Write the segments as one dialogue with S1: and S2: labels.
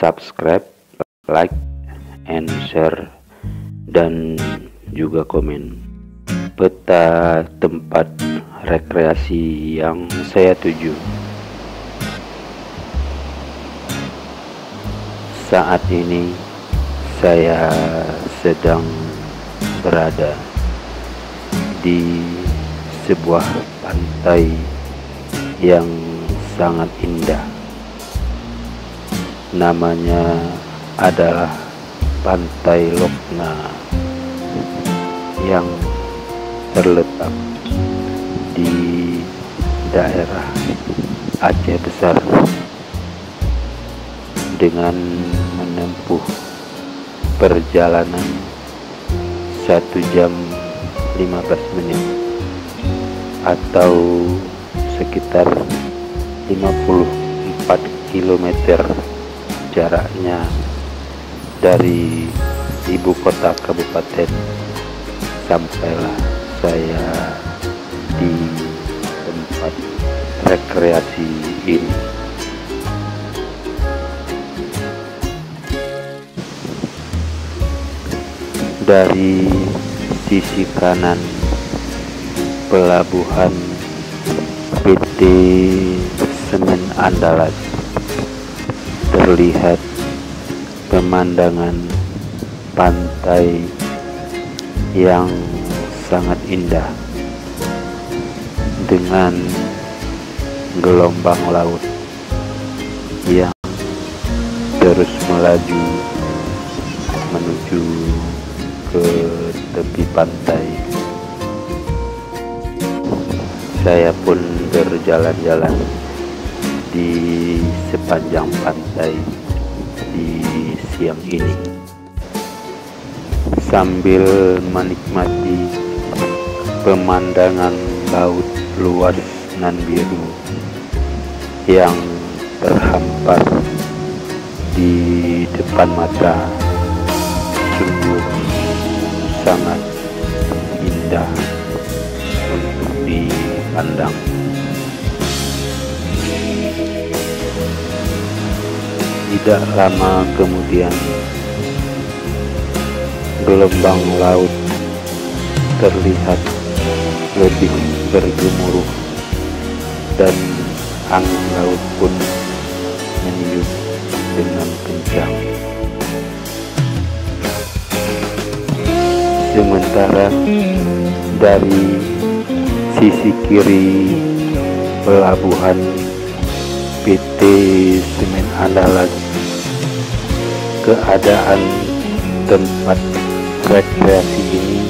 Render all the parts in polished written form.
S1: subscribe, like, and share, dan juga komen. Peta tempat rekreasi yang saya tuju. Saat ini saya sedang berada di sebuah pantai yang sangat indah. Namanya adalah Pantai Lokna yang terletak di daerah Aceh Besar. Dengan menempuh perjalanan 1 jam 15 menit atau sekitar 54 km jaraknya dari ibu kota kabupaten, sampailah saya di tempat rekreasi ini. Dari sisi kanan pelabuhan PT Semen Andalas terlihat pemandangan pantai yang sangat indah dengan gelombang laut yang terus melaju menuju ke tepi pantai. Saya pun berjalan-jalan di sepanjang pantai di siang ini sambil menikmati pemandangan laut luas nan biru yang terhampar di depan mata. Sungguh sangat indah untuk dipandang. Tidak lama kemudian gelombang laut terlihat lebih bergemuruh dan angin laut pun meniup dengan kencang. Sementara dari sisi kiri pelabuhan PT Semen Andalas, keadaan tempat rekreasi ini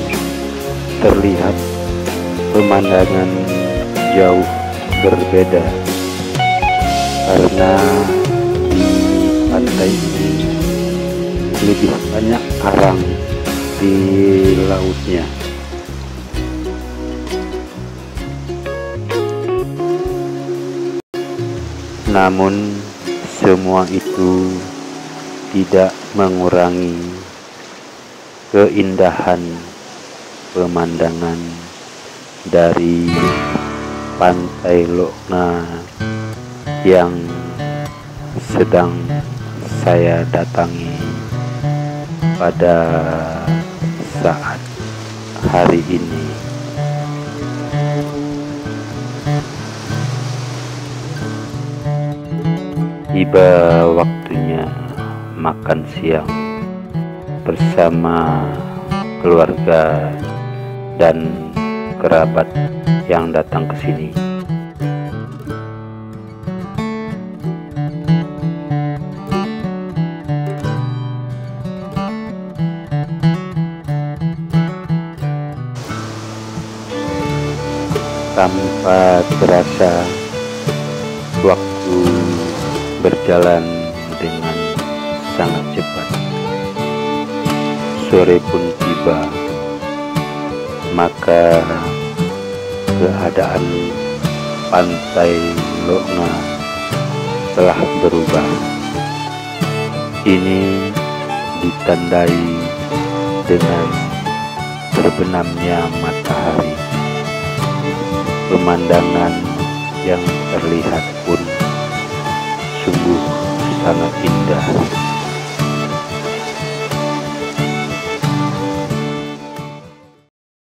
S1: terlihat pemandangan jauh berbeda, karena di pantai ini lebih banyak arang di lautnya. Namun semua itu tidak mengurangi keindahan pemandangan dari Pantai Lokna yang sedang saya datangi pada saat hari ini. Tiba waktunya makan siang bersama keluarga dan kerabat yang datang ke sini. Tanpa terasa waktu berjalan dengan sangat cepat. Sore pun tiba, maka keadaan Pantai Lokna telah berubah. Ini ditandai dengan terbenamnya matahari. Pemandangan yang terlihat pun sungguh sangat indah.